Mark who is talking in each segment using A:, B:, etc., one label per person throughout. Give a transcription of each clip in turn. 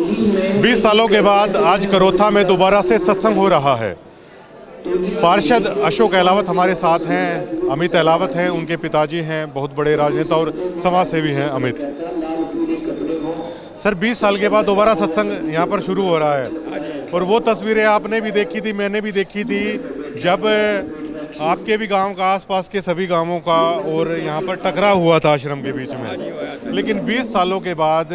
A: 20 सालों के बाद आज करोथा में दोबारा से सत्संग हो रहा है। पार्षद अशोक अहलावत हमारे साथ हैं, अमित अहलावत हैं, उनके पिताजी हैं, बहुत बड़े राजनेता और समाज सेवी हैं अमित। सर 20 साल के बाद दोबारा सत्संग यहाँ पर शुरू हो रहा है और वो तस्वीरें आपने भी देखी थी, मैंने भी देखी थी, जब आपके भी गांव का, आसपास के सभी गांवों का और यहाँ पर टकराव हुआ था आश्रम के बीच में। लेकिन 20 सालों के बाद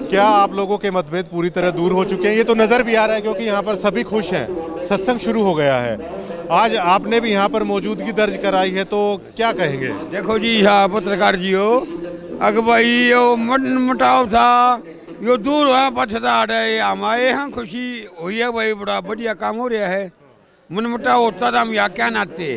A: क्या आप लोगों के मतभेद पूरी तरह दूर हो चुके हैं? ये तो नज़र भी आ रहा है क्योंकि यहाँ पर सभी खुश हैं, सत्संग शुरू हो गया है। आज आपने भी यहाँ पर मौजूदगी दर्ज कराई है, तो क्या कहेंगे?
B: देखो जी, यहाँ पत्रकार जी हो, अगर भाई यो मटाव था यो दूर हुआ, पछता रहे हमारे यहाँ खुशी हुई है भाई, बड़ा बढ़िया काम हो रहा है। मन मटाव होता था हम यहाँ क्या नाते,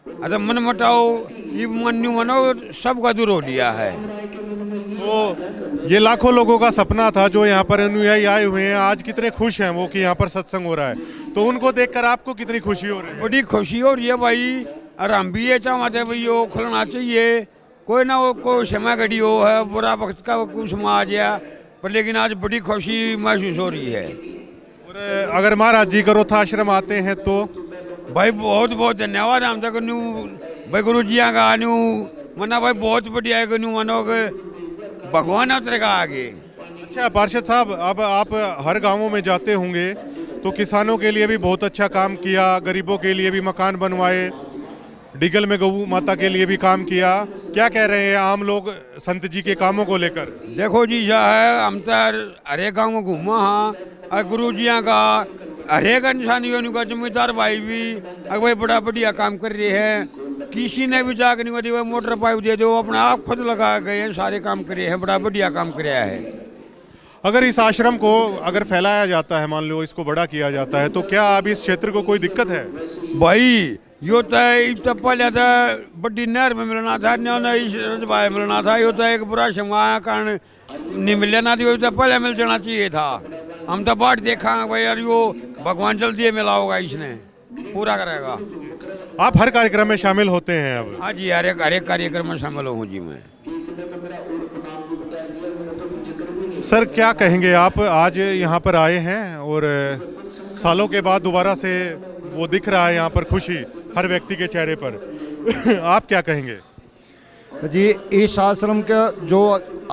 B: अरे मन मटाव ये मनो सबका दूर हो लिया है।
A: तो ये लाखों लोगों का सपना था जो यहाँ पर अनुयायी आए हुए हैं, आज कितने खुश हैं वो कि यहाँ पर सत्संग हो रहा है, तो उनको देखकर आपको कितनी खुशी हो रही है?
B: बड़ी खुशी हो रही है भाई, और हम भी ये चाहते भाई यो खुलना चाहिए, कोई ना हो, कोई समय घड़ी हो है, बुरा वक्त का कुछ आ गया, पर लेकिन आज बड़ी खुशी महसूस हो रही है।
A: और अगर महाराज जी करोथा आश्रम आते हैं तो
B: भाई बहुत बहुत धन्यवाद हम तक न्यू भाई गुरु जी का न्यू मना भाई बहुत बढ़िया है न्यू मनो के भगवान उतरेगा आगे।
A: अच्छा पार्षद साहब, अब आप हर गांवों में जाते होंगे तो किसानों के लिए भी बहुत अच्छा काम किया, गरीबों के लिए भी मकान बनवाए, डिगल में गऊ माता के लिए भी काम किया। क्या कह रहे हैं आम लोग संत जी के कामों को लेकर?
B: देखो जी, यह है हम तो हरे गाँव में घूमा हाँ, और गुरु जी का हरेक इंसान का जिम्मेदार भाई भी भाई बड़ा बढ़िया काम कर रहे हैं। किसी ने भी जाकर नहीं भाई मोटर पाइप दे दो, अपने आप खुद लगा गए हैं, सारे काम करे हैं, बड़ा बढ़िया काम कराया है।
A: अगर इस आश्रम को अगर फैलाया जाता है, मान लो इसको बड़ा किया जाता है, तो क्या अब इस क्षेत्र को कोई दिक्कत है?
B: भाई यो तो पहले तो बड़ी नहर में मिलना था, रजबाई मिलना था, यो तो एक बुरा समय कारण नहीं मिलना ना, तो पहले मिल जाना चाहिए था। हम तो बाट देखा भाई यार, यो भगवान जल्दी मिला होगा, इसने पूरा करेगा।
A: आप हर कार्यक्रम में शामिल होते हैं अब?
B: हाँ जी, हर एक कार्यक्रम में शामिल हूँ जी मैं।
A: सर क्या कहेंगे आप, आज यहाँ पर आए हैं और सालों के बाद दोबारा से वो दिख रहा है यहाँ पर खुशी हर व्यक्ति के चेहरे पर आप क्या कहेंगे?
C: जी, इस आश्रम का जो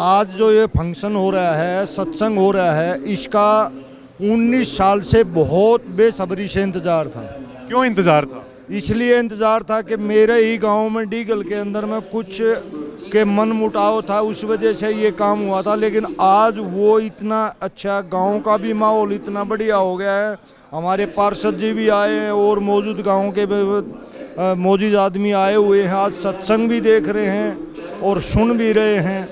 C: आज जो ये फंक्शन हो रहा है, सत्संग हो रहा है, इसका 19 साल से बहुत बेसब्री से इंतज़ार था।
A: क्यों इंतज़ार था?
C: इसलिए इंतज़ार था कि मेरे ही गांव में डीगल के अंदर में कुछ के मन मुटाव था, उस वजह से ये काम हुआ था। लेकिन आज वो इतना अच्छा, गांव का भी माहौल इतना बढ़िया हो गया है, हमारे पार्षद जी भी आए हैं और मौजूद गांव के मौजूद आदमी आए हुए हैं, आज सत्संग भी देख रहे हैं और सुन भी रहे हैं,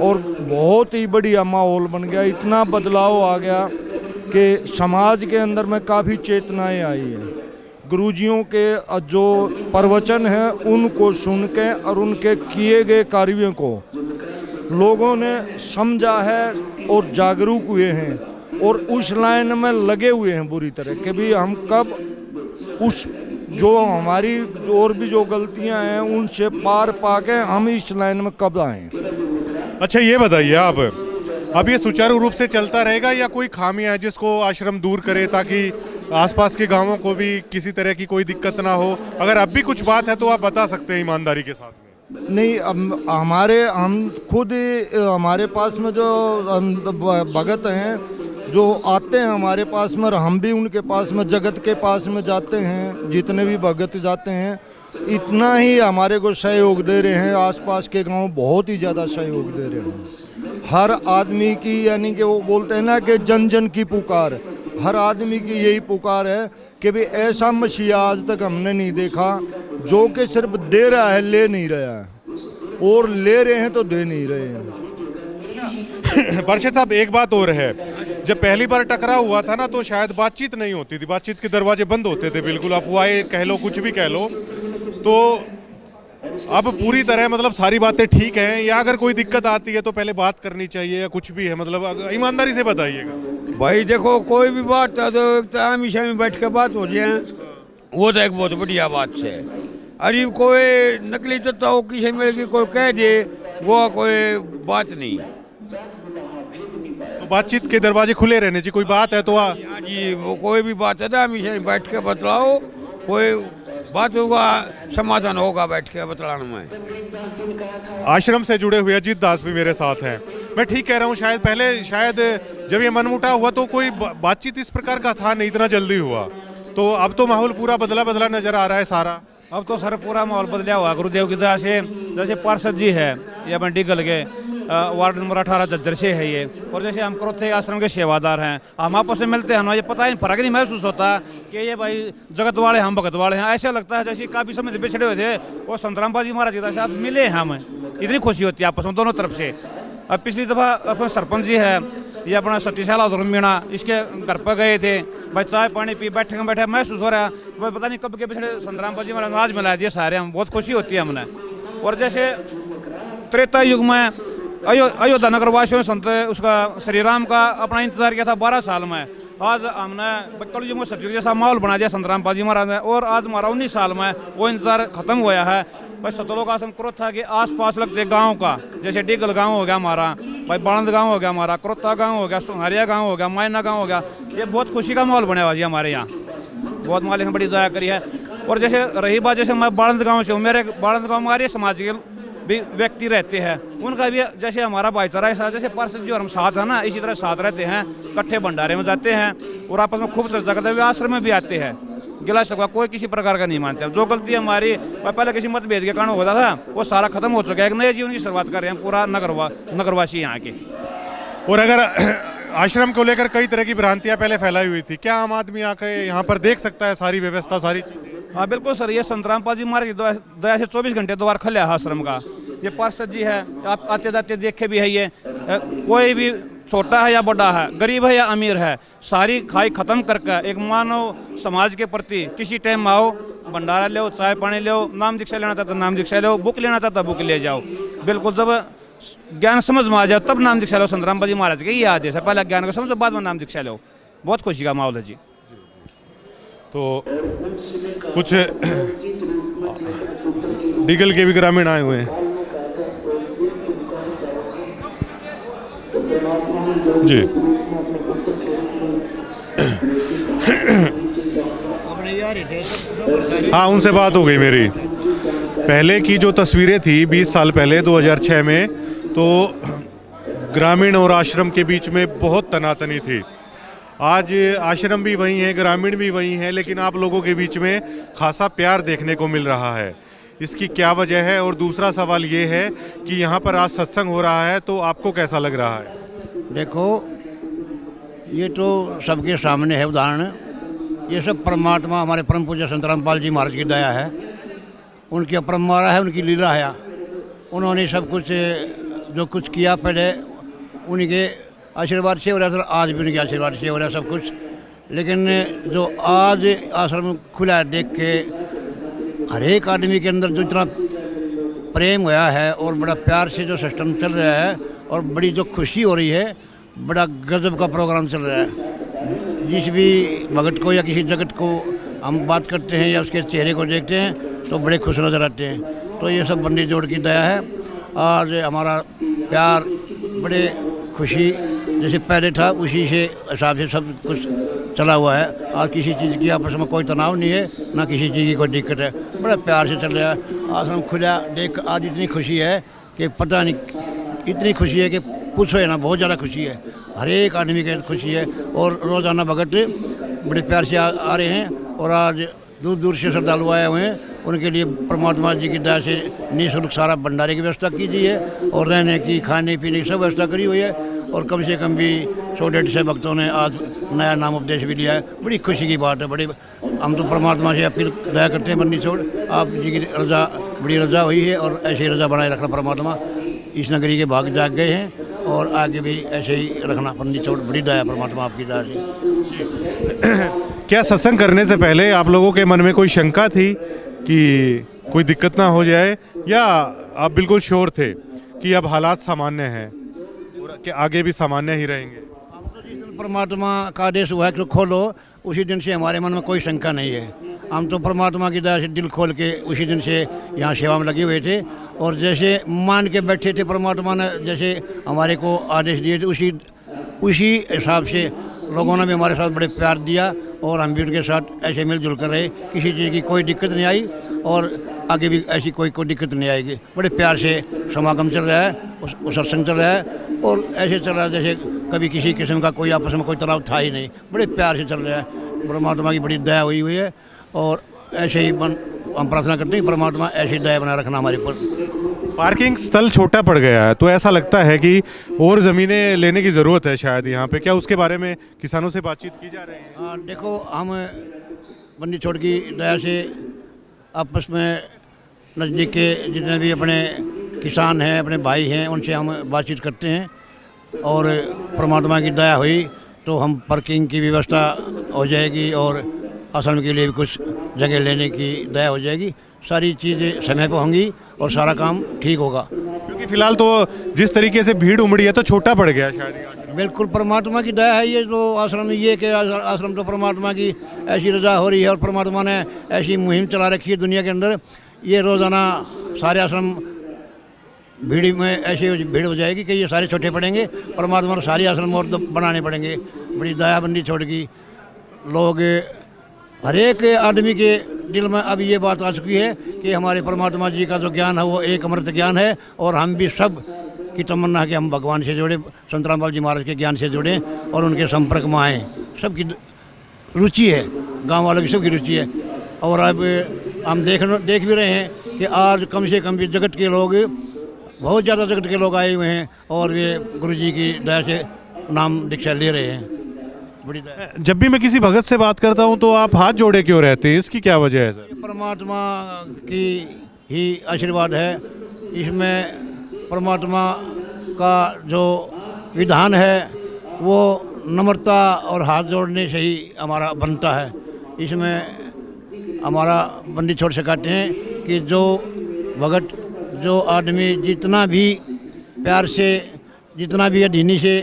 C: और बहुत ही बढ़िया माहौल बन गया। इतना बदलाव आ गया कि समाज के अंदर में काफ़ी चेतनाएं आई हैं। गुरुजियों के जो प्रवचन हैं उनको सुन के और उनके किए गए कार्यों को लोगों ने समझा है और जागरूक हुए हैं, और उस लाइन में लगे हुए हैं बुरी तरह कि भी हम कब उस जो हमारी और भी जो गलतियां हैं उनसे पार पाके हम इस लाइन में कब आएँ।
A: अच्छा ये बताइए आप, अब ये सुचारू रूप से चलता रहेगा या कोई खामियां है जिसको आश्रम दूर करे ताकि आसपास के गांवों को भी किसी तरह की कोई दिक्कत ना हो? अगर अब भी कुछ बात है तो आप बता सकते हैं ईमानदारी के साथ में।
C: नहीं, हम खुद हमारे पास में जो भगत हैं जो आते हैं हमारे पास में, और हम भी उनके पास में, जगत के पास में जाते हैं, जितने भी भगत जाते हैं इतना ही हमारे को सहयोग दे रहे हैं। आसपास के गांव बहुत ही ज़्यादा सहयोग दे रहे हैं हर आदमी की, यानी कि वो बोलते हैं ना कि जन जन की पुकार, हर आदमी की यही पुकार है कि भाई ऐसा मसीहा आज तक हमने नहीं देखा जो कि सिर्फ दे रहा है, ले नहीं रहा है, और ले रहे हैं तो दे नहीं रहे हैं।
A: पार्षद साहब एक बात और है, जब पहली बार टकराव हुआ था ना तो शायद बातचीत नहीं होती थी, बातचीत के दरवाजे बंद होते थे बिल्कुल, अफवाहें कह लो, कुछ भी कह लो, तो अब पूरी तरह मतलब सारी बातें ठीक हैं, या अगर कोई दिक्कत आती है तो पहले बात करनी चाहिए या कुछ भी है, मतलब ईमानदारी से बताइएगा।
B: भाई देखो, कोई भी बात है तो एक हमेशा में बैठ के बात हो जाए, वो तो एक बहुत बढ़िया बात है। अरे कोई नकली तत्व हो किसी में कोई कह दे, वो कोई बात नहीं।
A: तो बातचीत के दरवाजे खुले रहने चाहिए, कोई बात है तो
B: हाँ जी, वो कोई भी बात है ना हमेशा बैठ के बतलाओ, कोई बात होगा समाधान होगा बैठ के बतलाने में।
A: आश्रम से जुड़े हुए अजीत दास भी मेरे साथ हैं। मैं ठीक कह रहा हूँ, शायद पहले जब ये मनमुटाव हुआ तो कोई बातचीत इस प्रकार का था नहीं, इतना जल्दी हुआ, तो अब तो माहौल पूरा बदला बदला नजर आ रहा है सारा।
D: अब तो सर पूरा माहौल बदला हुआ गुरुदेव की दया से। जैसे पार्षद जी है ये अपने डिगल के वार्ड नंबर 18 झज्जर से है ये, और जैसे हम क्रोथे आश्रम के सेवादार हैं, हम आपस में मिलते हैं ना, ये पता ही फर्क नहीं महसूस होता कि ये भाई जगत वाले हम भगत वाले हैं। ऐसा लगता है जैसे काफ़ी समय से बिछड़े हुए थे और संतराम बाजी महाराज के साथ मिले हैं हम, इतनी खुशी होती है आपस में दोनों तरफ से। अब पिछली दफ़ा अपना सरपंच जी है ये अपना सतीशाला धर्मीणा, इसके घर पर गए थे भाई, चाय पानी पी बैठे महसूस हो रहा है भाई पता नहीं कब के पिछड़े संतराम बाजी महाराज आज मिला दिए सारे, हम बहुत खुशी होती है हमने। और जैसे त्रेता युग में अयोध्या नगर वासियों संत उसका श्री राम का अपना इंतजार किया था 12 साल में, आज हमने कलयुग में सतयुग जैसा माहौल बना दिया संतराम बाजी महाराज ने, और आज हमारा 19 साल में वो इंतजार खत्म हुआ है। भाई सतलोक आश्रम क्रोथा के आसपास लगते गांव का, जैसे डिगल गांव हो गया हमारा, भाई बाणंद गांव हो गया हमारा, क्रोथा गांव हो गया, सुनहरिया गांव हो गया, मायना गांव हो गया, ये बहुत खुशी का माहौल बने हुआ जी हमारे यहाँ, बहुत मालिक ने बड़ी दया करी है। और जैसे रही बात, जैसे मैं बाणंद गाँव से हूँ, मेरे बाणंद गाँव में आर्य समाज के भी व्यक्ति रहते हैं, उनका भी जैसे हमारा भाईचारा है, जैसे पार्षद जी और हम साथ हैं ना, इसी तरह साथ रहते हैं, इकट्ठे भंडारे में जाते हैं और आपस में खूब चर्चा करते हुए आश्रम में भी आते हैं। गिला शकवा कोई किसी प्रकार का नहीं मानते। जो गलती हमारी पहले किसी मतभेद के कारण होता था वो सारा खत्म हो चुका है, एक नए जीवन की शुरुआत कर रहे हैं पूरा नगरवासी यहाँ के।
A: और अगर आश्रम को लेकर कई तरह की भ्रांतियां पहले फैलाई हुई थी, क्या आम आदमी आके यहाँ पर देख सकता है सारी व्यवस्था सारी चीजें?
D: हाँ बिल्कुल सर, ये संतराम बाजी महाराज की दया से 24 घंटे द्वार खुला है आश्रम का। ये पार्षद जी है, आप आते जाते देखे भी है, ये कोई भी छोटा है या बड़ा है, गरीब है या अमीर है, सारी खाई खत्म करके एक मानव समाज के प्रति किसी टाइम आओ, भंडारा लो, चाय पानी लो, नाम दीक्षा लेना चाहता नाम दीक्षा लो, बुक लेना चाहता बुक ले जाओ। बिल्कुल जब ज्ञान समझ में आ जाए तब नाम दीक्षा लो, संतराम बाजी महाराज के ये आदेश है, पहले ज्ञान को समझो बाद में नाम दीक्षा लो। बहुत खुशी का माहौल है जी।
A: तो कुछ डिगल के भी ग्रामीण आए हुए हैं जी। हाँ, उनसे बात हो गई मेरी। पहले की जो तस्वीरें थी 20 साल पहले 2006 में, तो ग्रामीण और आश्रम के बीच में बहुत तनातनी थी। आज आश्रम भी वही है, ग्रामीण भी वही है, लेकिन आप लोगों के बीच में खासा प्यार देखने को मिल रहा है। इसकी क्या वजह है? और दूसरा सवाल ये है कि यहाँ पर आज सत्संग हो रहा है, तो आपको कैसा लग रहा है?
E: देखो, ये तो सबके सामने है उदाहरण, ये सब परमात्मा हमारे परम पूज्य संतराम पाल जी महाराज की दया है, उनकी अपरंपरा है, उनकी लीला है। उन्होंने सब कुछ जो कुछ किया पहले उनके आशीर्वाद से हो रहा था, आज भी उनके आशीर्वाद से हो रहा है सब कुछ। लेकिन जो आज आश्रम खुला है देख के हर एक आदमी के अंदर जो इतना प्रेम हुआ है और बड़ा प्यार से जो सिस्टम चल रहा है और बड़ी जो खुशी हो रही है, बड़ा गजब का प्रोग्राम चल रहा है। जिस भी भगत को या किसी जगत को हम बात करते हैं या उसके चेहरे को देखते हैं तो बड़े खुश नज़र आते हैं। तो ये सब बंदी जोड़ की दया है। आज हमारा प्यार बड़े खुशी जैसे पहले था उसी से हिसाब से सब कुछ चला हुआ है। आज किसी चीज़ की आपस में कोई तनाव नहीं है, ना किसी चीज़ की कोई दिक्कत है, बड़ा प्यार से चल रहा है। आश्रम खुला देख आज इतनी खुशी है कि पता नहीं, इतनी खुशी है कि पूछो है ना, बहुत ज़्यादा खुशी है। हर एक आदमी की खुशी है और रोज़ाना भगत बड़े प्यार से आ रहे हैं। और आज दूर दूर से श्रद्धालु आए हुए हैं, उनके लिए परमात्मा जी की दया से निःशुल्क सारा भंडारे की व्यवस्था कीजिए है और रहने की खाने पीने की सब व्यवस्था करी हुई है। और कम से कम भी 100-150 भक्तों ने आज नया नाम उपदेश भी लिया है। बड़ी खुशी की बात है। बड़ी हम तो परमात्मा से अपील दया करते हैं, बन्नी छोड़ आप जी की रजा, बड़ी रजा हुई है और ऐसे ही रजा बनाए रखना। परमात्मा इस नगरी के भाग जाग गए हैं और आगे भी ऐसे ही रखना। बन्नी छोड़ बड़ी दया परमात्मा आपकी दया से।
A: क्या सत्संग करने से पहले आप लोगों के मन में कोई शंका थी कि कोई दिक्कत ना हो जाए, या आप बिल्कुल श्योर थे कि अब हालात सामान्य हैं और कि आगे भी सामान्य ही रहेंगे?
E: हम तो जिस दिन परमात्मा का आदेश हुआ है कि खोलो, उसी दिन से हमारे मन में कोई शंका नहीं है। हम तो परमात्मा की दया से दिल खोल के उसी दिन से यहाँ सेवा में लगे हुए थे और जैसे मान के बैठे थे, परमात्मा ने जैसे हमारे को आदेश दिए थे उसी उसी हिसाब से लोगों ने भी हमारे साथ बड़े प्यार दिया और हम भी उनके साथ ऐसे मिलजुल कर रहे। किसी चीज़ की कोई दिक्कत नहीं आई और आगे भी ऐसी कोई दिक्कत नहीं आएगी। बड़े प्यार से समागम चल रहा है, उस सत्संग चल रहा है और ऐसे चल रहा है जैसे कभी किसी किस्म का कोई आपस में कोई तनाव था ही नहीं। बड़े प्यार से चल रहा है। परमात्मा की बड़ी दया हुई है और ऐसे ही हम प्रार्थना करते हैं परमात्मा ऐसी दया बनाए रखना हमारे ऊपर।
A: पार्किंग स्थल छोटा पड़ गया है तो ऐसा लगता है कि और ज़मीनें लेने की ज़रूरत है शायद यहाँ पे, क्या उसके बारे में किसानों से बातचीत की जा रही है?
E: हाँ, देखो हम बंदी छोड़ की दया से आपस में नज़दीक के जितने भी अपने किसान हैं, अपने भाई हैं, उनसे हम बातचीत करते हैं और परमात्मा की दया हुई तो हम पार्किंग की व्यवस्था हो जाएगी और आश्रम के लिए भी कुछ जगह लेने की दया हो जाएगी। सारी चीज़ें समय पर होंगी और सारा काम ठीक होगा।
A: क्योंकि फिलहाल तो जिस तरीके से भीड़ उमड़ी है तो छोटा पड़ गया शायद ये आश्रम।
E: बिल्कुल परमात्मा की दया है ये तो आश्रम, ये कि आश्रम तो परमात्मा की ऐसी रजा हो रही है और परमात्मा ने ऐसी मुहिम चला रखी है दुनिया के अंदर। ये रोज़ाना सारे आश्रम भीड़ में ऐसी भीड़ हो जाएगी कि ये सारे छोटे पड़ेंगे। परमात्मा को सारे आश्रम और बनाने पड़ेंगे। बड़ी दयाबंदी छोड़ की लोग, हर एक आदमी के दिल में अब ये बात आ चुकी है कि हमारे परमात्मा जी का जो ज्ञान है वो एक अमृत ज्ञान है और हम भी सब की तमन्ना है कि हम भगवान से जुड़े, संत रामपाल जी महाराज के ज्ञान से जुड़ें और उनके संपर्क में आएँ। सबकी रुचि है, गांव वालों की सबकी रुचि है। और अब हम देख भी रहे हैं कि आज कम से कम भी जगत के लोग, बहुत ज़्यादा जगत के लोग आए हुए हैं और वे गुरु जी की दया से नाम दीक्षा ले रहे हैं। बड़ी दया।
A: जब भी मैं किसी भगत से बात करता हूँ तो आप हाथ जोड़े क्यों रहते हैं, इसकी क्या वजह है सर?
E: परमात्मा की ही आशीर्वाद है। इसमें परमात्मा का जो विधान है वो नम्रता और हाथ जोड़ने से ही हमारा बनता है। इसमें हमारा बंदी छोड़ सिखाते हैं कि जो भगत, जो आदमी जितना भी प्यार से, जितना भी अधीनी से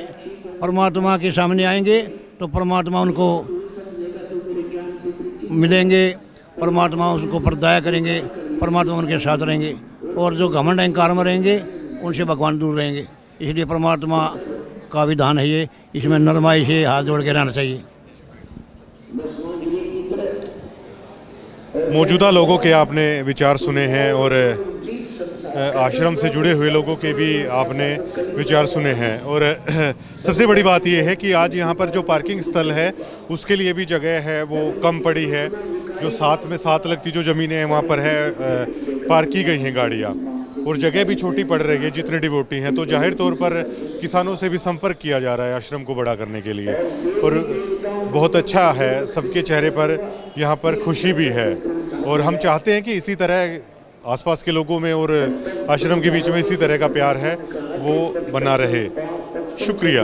E: परमात्मा के सामने आएंगे तो परमात्मा उनको मिलेंगे, परमात्मा उसको पर दया करेंगे, परमात्मा उनके साथ रहेंगे और जो घमंड अहंकार में रहेंगे उनसे भगवान दूर रहेंगे। इसलिए परमात्मा का विधान है ये, इसमें नरमाई से हाथ जोड़ के रहना चाहिए।
A: मौजूदा लोगों के आपने विचार सुने हैं और आश्रम से जुड़े हुए लोगों के भी आपने विचार सुने हैं और सबसे बड़ी बात यह है कि आज यहाँ पर जो पार्किंग स्थल है उसके लिए भी जगह है वो कम पड़ी है। जो साथ में साथ लगती जो ज़मीनें हैं वहाँ पर है पार्क की गई हैं गाड़ियाँ और जगह भी छोटी पड़ रही है जितने डिवोटी हैं। तो जाहिर तौर पर किसानों से भी संपर्क किया जा रहा है आश्रम को बड़ा करने के लिए और बहुत अच्छा है। सबके चेहरे पर यहाँ पर खुशी भी है और हम चाहते हैं कि इसी तरह आसपास के लोगों में और आश्रम के बीच में इसी तरह का प्यार है वो बना रहे। शुक्रिया।